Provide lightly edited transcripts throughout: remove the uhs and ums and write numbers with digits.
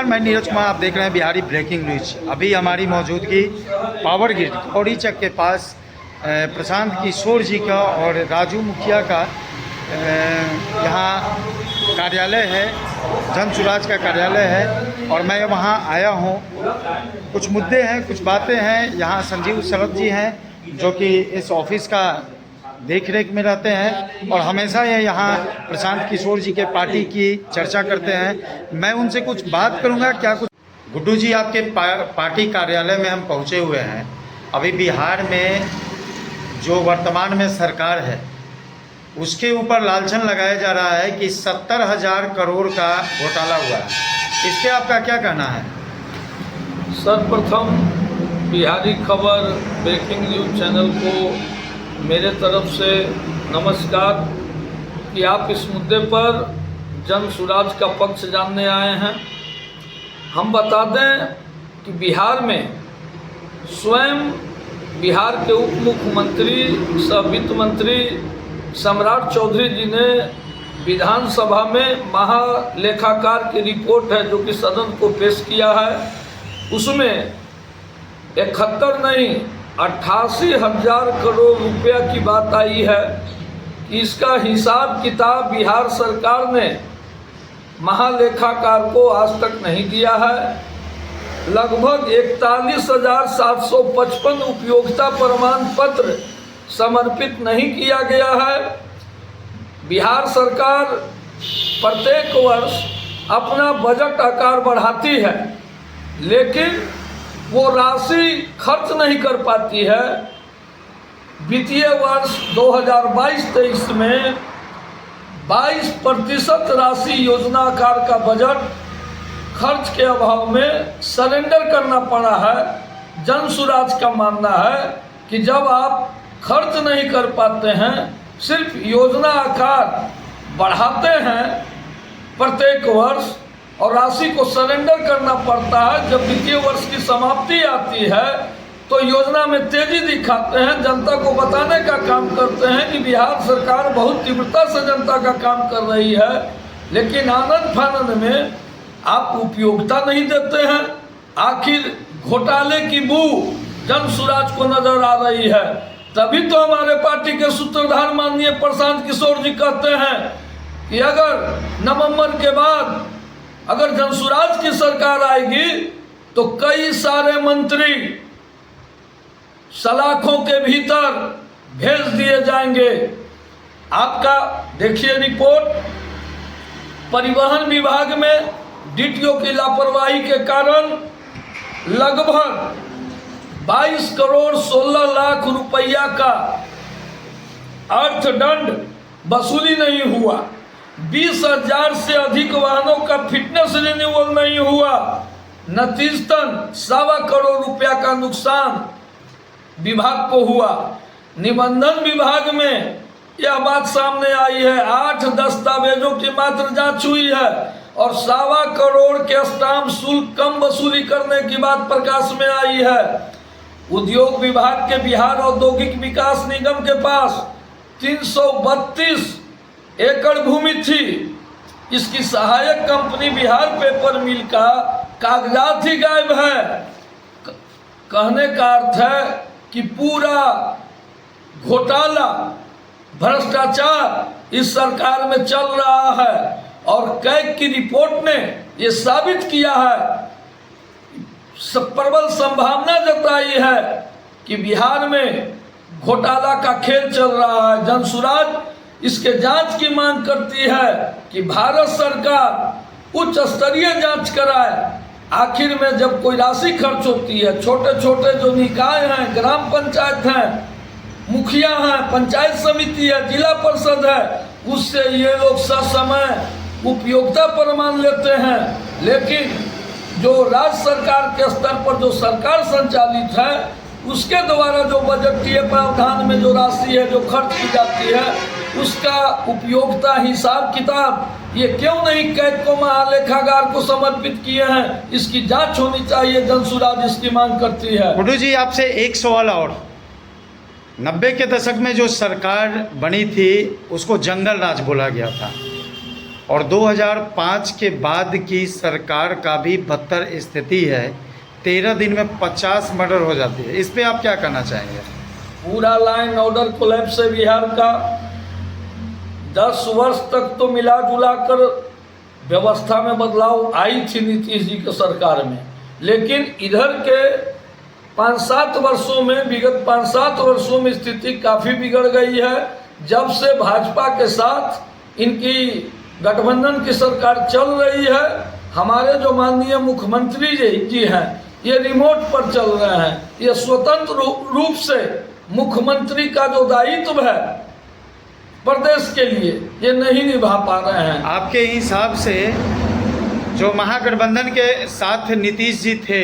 नमस्कार, मैं नीरज कुमार। आप देख रहे हैं बिहारी ब्रेकिंग न्यूज। अभी हमारी मौजूदगी पावर ग्रिड कौड़ी चक के पास प्रशांत किशोर जी का और राजू मुखिया का यहाँ कार्यालय है, जन सुराज का कार्यालय है और मैं वहाँ आया हूँ। कुछ मुद्दे हैं, कुछ बातें हैं। यहाँ संजीव शरद जी हैं जो कि इस ऑफिस का देख रेख में रहते हैं और हमेशा ये यहाँ प्रशांत किशोर जी के पार्टी की चर्चा करते हैं। मैं उनसे कुछ बात करूँगा। क्या कुछ गुड्डू जी, आपके पार्टी कार्यालय में हम पहुँचे हुए हैं। अभी बिहार में जो वर्तमान में सरकार है उसके ऊपर लांछन लगाया जा रहा है कि 70,000 करोड़ का घोटाला हुआ है। इस पर आपका क्या कहना है? सर्वप्रथम बिहारी खबर ब्रेकिंग न्यूज चैनल को मेरे तरफ से नमस्कार कि आप इस मुद्दे पर जन सुराज का पक्ष जानने आए हैं। हम बता दें कि बिहार में स्वयं बिहार के उप मुख्यमंत्री सह वित्त मंत्री सम्राट चौधरी जी ने विधानसभा में महालेखाकार की रिपोर्ट है जो कि सदन को पेश किया है, उसमें 71 नहीं 88,000 करोड़ रुपया की बात आई है कि इसका हिसाब किताब बिहार सरकार ने महालेखाकार को आज तक नहीं दिया है। लगभग 41,755 उपयोगिता प्रमाण पत्र समर्पित नहीं किया गया है। बिहार सरकार प्रत्येक वर्ष अपना बजट आकार बढ़ाती है लेकिन वो राशि खर्च नहीं कर पाती है। वित्तीय वर्ष 2022-23 में 22% राशि योजना आकार का बजट खर्च के अभाव में सरेंडर करना पड़ा है। जन सुराज का मानना है कि जब आप खर्च नहीं कर पाते हैं, सिर्फ योजना आकार बढ़ाते हैं प्रत्येक वर्ष और राशि को सरेंडर करना पड़ता है, जब वित्तीय वर्ष की समाप्ति आती है तो योजना में तेजी दिखाते हैं, जनता को बताने का काम करते हैं कि बिहार सरकार बहुत तीव्रता से जनता का काम कर रही है, लेकिन आनंद फानंद में आप उपयोगिता नहीं देते हैं। आखिर घोटाले की बू जन सुराज को नजर आ रही है। तभी तो हमारे पार्टी के सूत्रधार माननीय प्रशांत किशोर जी कहते हैं कि अगर नवंबर के बाद अगर जन सुराज की सरकार आएगी तो कई सारे मंत्री सलाखों के भीतर भेज दिए जाएंगे। आपका देखिए रिपोर्ट, परिवहन विभाग में डीटीओ की लापरवाही के कारण लगभग 22 करोड़ 16 लाख रुपया का अर्थदंड वसूली नहीं हुआ। 20,000 से अधिक वाहनों का फिटनेस रिन्यूअल नहीं हुआ। नतीजतन 1.25 करोड़ रुपया का नुकसान विभाग को हुआ। निबंधन विभाग में यह बात सामने आई है, 8 दस्तावेजों की मात्र जांच हुई है और 1.25 करोड़ के स्टाम्प शुल्क कम वसूली करने की बात प्रकाश में आई है। उद्योग विभाग के बिहार औद्योगिक विकास निगम के पास 332 एकड़ भूमि थी। इसकी सहायक कंपनी बिहार पेपर मिल का कागजात ही गायब है। कहने का अर्थ है कि पूरा घोटाला भ्रष्टाचार इस सरकार में चल रहा है और कैग की रिपोर्ट ने ये साबित किया है, प्रबल संभावना जताई है कि बिहार में घोटाला का खेल चल रहा है। जन सुराज इसके जांच की मांग करती है कि भारत सरकार उच्च स्तरीय जांच कराए। आखिर में जब कोई राशि खर्च होती है, छोटे छोटे जो निकाय हैं, ग्राम पंचायत हैं, मुखिया हैं, पंचायत समिति है, जिला परिषद है, उससे ये लोग ससमय उपयोगिता प्रमाण लेते हैं। लेकिन जो राज्य सरकार के स्तर पर जो सरकार संचालित है उसके द्वारा जो बजटीय प्रावधान में जो राशि है जो खर्च की जाती है उसका उपयोगिता हिसाब किताब ये क्यों नहीं कैग को महालेखागार को समर्पित किए हैं? इसकी जांच होनी चाहिए। जन सुराज इसकी मांग करती है। गुड्डू जी, आपसे एक सवाल और। 90 के दशक में जो सरकार बनी थी उसको जंगल राज बोला गया था और 2005 के बाद की सरकार का भी बदतर स्थिति है। 13 दिन में 50 मर्डर हो जाती है। इस पे आप क्या कहना चाहेंगे? पूरा लाइन ऑर्डर कोलैप्स है बिहार का। 10 वर्ष तक तो मिला जुला कर व्यवस्था में बदलाव आई थी नीतीश जी के सरकार में, लेकिन इधर के 5-7 वर्षों में, विगत 5-7 वर्षों में स्थिति काफ़ी बिगड़ गई है। जब से भाजपा के साथ इनकी गठबंधन की सरकार चल रही है, हमारे जो माननीय मुख्यमंत्री जी हैं, ये रिमोट पर चल रहे हैं। ये स्वतंत्र रूप से मुख्यमंत्री का जो दायित्व है प्रदेश के लिए, ये नहीं निभा पा रहे हैं। आपके हिसाब से जो महागठबंधन के साथ नीतीश जी थे,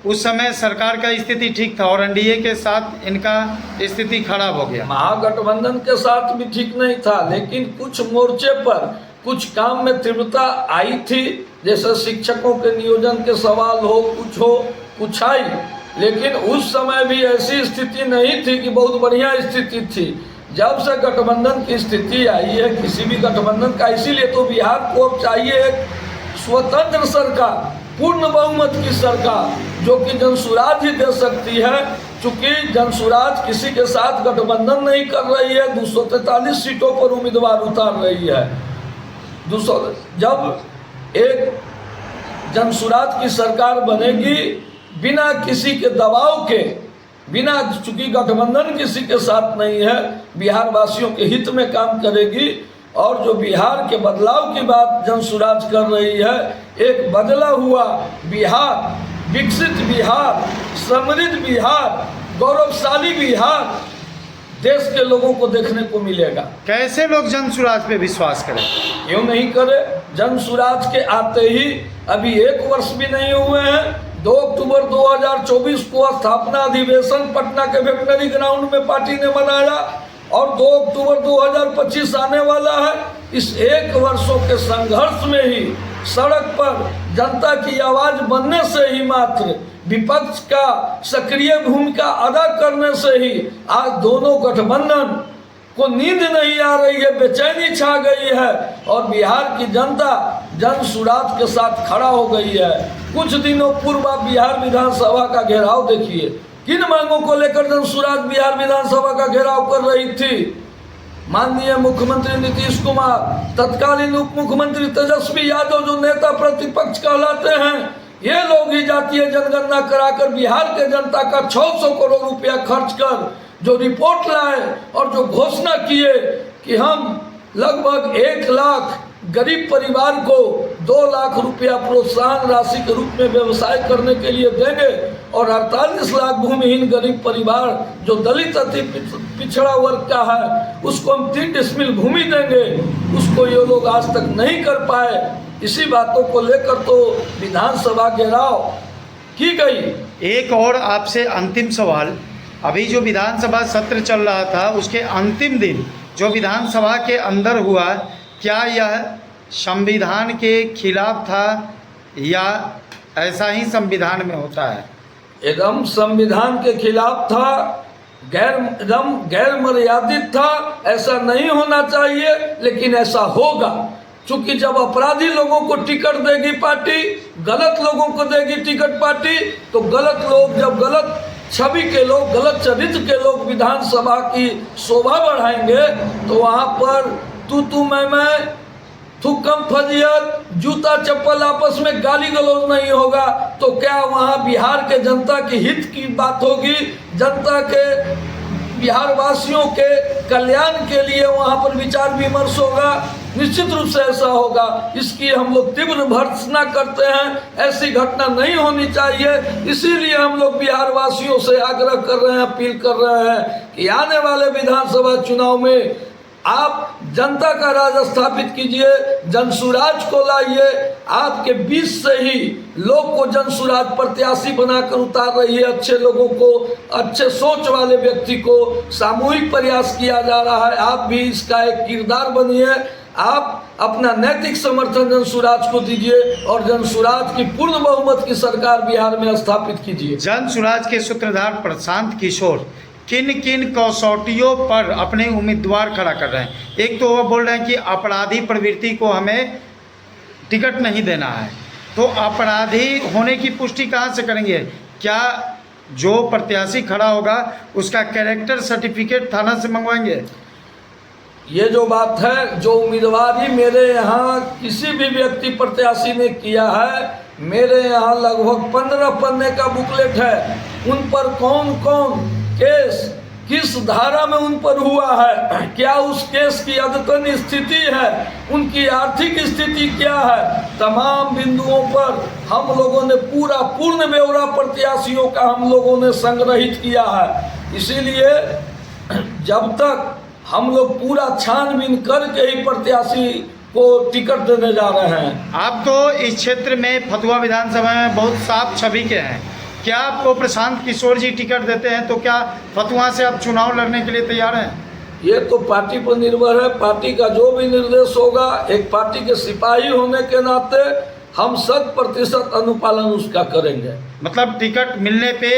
उस समय सरकार का स्थिति ठीक था और एनडीए के साथ इनका स्थिति खराब हो गया? महागठबंधन के साथ भी ठीक नहीं था, लेकिन कुछ मोर्चे पर कुछ काम में तीव्रता आई थी, जैसे शिक्षकों के नियोजन के सवाल हो, कुछ आई। लेकिन उस समय भी ऐसी स्थिति नहीं थी कि बहुत बढ़िया स्थिति थी। जब से गठबंधन की स्थिति आई है, किसी भी गठबंधन का, इसीलिए तो बिहार को अब चाहिए एक स्वतंत्र सरकार, पूर्ण बहुमत की सरकार, जो कि जनसुराज ही दे सकती है। चूंकि जनसुराज किसी के साथ गठबंधन नहीं कर रही है, 243 सीटों पर उम्मीदवार उतार रही है। जब एक जनसुराज की सरकार बनेगी, बिना किसी के दबाव के, बिना, चूंकि गठबंधन किसी के साथ नहीं है, बिहार वासियों के हित में काम करेगी। और जो बिहार के बदलाव की बात जनसुराज कर रही है, एक बदला हुआ बिहार, विकसित बिहार, समृद्ध बिहार, गौरवशाली बिहार देश के लोगों को देखने को मिलेगा। कैसे लोग जनसुराज पे विश्वास करें? क्यों नहीं करे? जनसुराज के आते ही अभी 1 वर्ष भी नहीं हुए हैं। 2 अक्टूबर 2024 को स्थापना अधिवेशन पटना के वेटनरी ग्राउंड में पार्टी ने मनाया और 2 अक्टूबर 2025 आने वाला है। इस 1 वर्षों के संघर्ष में ही, सड़क पर जनता की आवाज बनने से ही, मात्र विपक्ष का सक्रिय भूमिका अदा करने से ही आज दोनों गठबंधन को नींद नहीं आ रही है, बेचैनी छा गई है और बिहार की जनता जनसुराज के साथ खड़ा हो गई है। कुछ दिनों पूर्व आप बिहार विधानसभा का घेराव देखिए, किन मांगों को लेकर जनसुराज बिहार विधानसभा का घेराव कर रही थी। माननीय मुख्यमंत्री नीतीश कुमार, तत्कालीन उप मुख्यमंत्री तेजस्वी यादव, जो नेता प्रतिपक्ष कहलाते हैं, ये लोग ही जातीय जनगणना कराकर बिहार के जनता का 600 करोड़ रुपया खर्च कर जो रिपोर्ट लाए और जो घोषणा किए कि हम लगभग 1 लाख गरीब परिवार को 2 लाख रुपया प्रोत्साहन राशि के रूप में व्यवसाय करने के लिए देंगे और 48 लाख भूमिहीन गरीब परिवार जो दलित अति पिछड़ा वर्ग का है, उसको हम 3 डिसमिल भूमि देंगे, उसको ये लोग आज तक नहीं कर पाए। इसी बातों को लेकर तो विधानसभा घेराव की गई। एक और आपसे अंतिम सवाल, अभी जो विधानसभा सत्र चल रहा था, उसके अंतिम दिन जो विधानसभा के अंदर हुआ, क्या यह संविधान के खिलाफ था या ऐसा ही संविधान में होता है? एकदम संविधान के खिलाफ था, एकदम गैर मर्यादित था। ऐसा नहीं होना चाहिए, लेकिन ऐसा होगा। चूंकि जब अपराधी लोगों को टिकट देगी पार्टी, गलत लोगों को देगी टिकट पार्टी, तो गलत लोग, जब गलत छवि के लोग, गलत चरित्र के लोग विधानसभा की शोभा बढ़ाएंगे, तो वहाँ पर तू मैं, थुक्कम फजियत, जूता चप्पल आपस में गाली गलौज नहीं होगा, तो क्या वहाँ बिहार के जनता की हित की बात होगी? जनता के, बिहार वासियों के कल्याण के लिए वहाँ पर विचार विमर्श होगा? निश्चित रूप से ऐसा होगा। इसकी हम लोग तीव्र भर्त्सना करते हैं। ऐसी घटना नहीं होनी चाहिए। इसीलिए हम लोग बिहार वासियों से आग्रह कर रहे हैं, अपील कर रहे हैं कि आने वाले विधानसभा चुनाव में आप जनता का राज स्थापित कीजिए, जनसुराज को लाइए। आपके बीच से ही लोग को जनसुराज प्रत्याशी बनाकर उतार रही है। अच्छे लोगों को, अच्छे सोच वाले व्यक्ति को सामूहिक प्रयास किया जा रहा है। आप भी इसका एक किरदार बनिए। आप अपना नैतिक समर्थन जनसुराज को दीजिए और जनसुराज की पूर्ण बहुमत की सरकार बिहार में स्थापित कीजिए। जनसुराज के सूत्रधार प्रशांत किशोर किन किन कसौटियों पर अपने उम्मीदवार खड़ा कर रहे हैं। एक तो वो बोल रहे हैं कि अपराधी प्रवृत्ति को हमें टिकट नहीं देना है, तो अपराधी होने की पुष्टि कहाँ से करेंगे? क्या जो प्रत्याशी खड़ा होगा उसका कैरेक्टर सर्टिफिकेट थाना से मंगवाएंगे? ये जो बात है, जो उम्मीदवारी मेरे यहाँ किसी भी व्यक्ति प्रत्याशी ने किया है, मेरे यहाँ लगभग 15 पन्ने का बुकलेट है। उन पर कौन कौन केस किस धारा में उन पर हुआ है, क्या उस केस की अद्यतन स्थिति है, उनकी आर्थिक स्थिति क्या है, तमाम बिंदुओं पर हम लोगों ने पूर्ण ब्यौरा प्रत्याशियों का हम लोगों ने संग्रहित किया है। इसीलिए जब तक हम लोग पूरा छानबीन करके ही प्रत्याशी को टिकट देने जा रहे हैं। आप तो इस क्षेत्र में फतुहा विधानसभा में बहुत साफ छवि के हैं, क्या आपको प्रशांत किशोर जी टिकट देते हैं तो क्या फतुहा से आप चुनाव लड़ने के लिए तैयार हैं? ये तो पार्टी पर निर्भर है। पार्टी का जो भी निर्देश होगा, एक पार्टी के सिपाही होने के नाते हम 100% अनुपालन उसका करेंगे। मतलब टिकट मिलने पे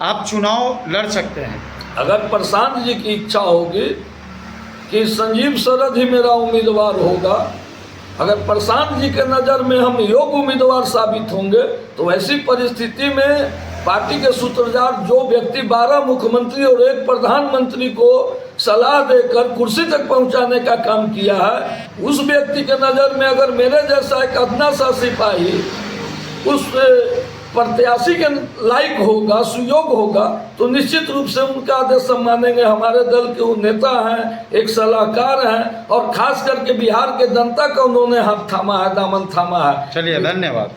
आप चुनाव लड़ सकते हैं? अगर प्रशांत जी की इच्छा होगी कि संजीव शरद ही मेरा उम्मीदवार होगा, अगर प्रशांत जी के नज़र में हम योग्य उम्मीदवार साबित होंगे, तो ऐसी परिस्थिति में पार्टी के सूत्रधार जो व्यक्ति 12 मुख्यमंत्री और 1 प्रधानमंत्री को सलाह देकर कुर्सी तक पहुंचाने का काम किया है, उस व्यक्ति के नज़र में अगर मेरे जैसा एक अदना सा सिपाही उस प्रत्याशी के लायक होगा, सुयोग्य होगा, तो निश्चित रूप से उनका आदेश हम मानेंगे। हमारे दल के वो नेता हैं, एक सलाहकार हैं, और खास करके बिहार के जनता का उन्होंने हाथ थामा है, दामन थामा है। चलिए, धन्यवाद।